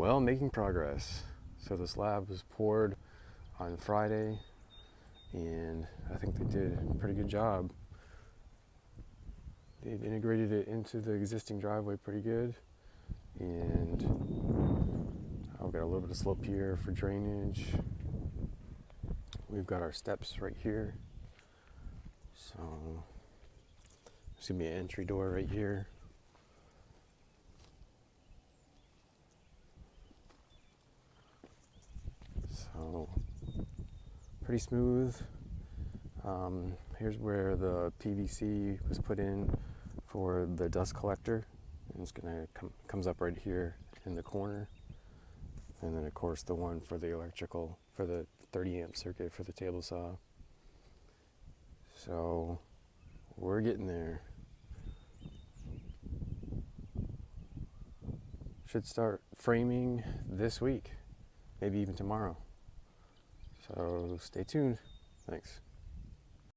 Well, making progress. So the slab was poured on Friday, and I think they did a pretty good job. They've integrated it into the existing driveway pretty good, and I've got a little bit of slope here for drainage. We've got our steps right here. So there's gonna be an entry door right here. So pretty smooth. Here's where the PVC was put in for the dust collector. And it's gonna comes up right here in the corner. And then of course the one for the electrical, for the 30 amp circuit for the table saw. So we're getting there. Should start framing this week, maybe even tomorrow. So stay tuned. Thanks.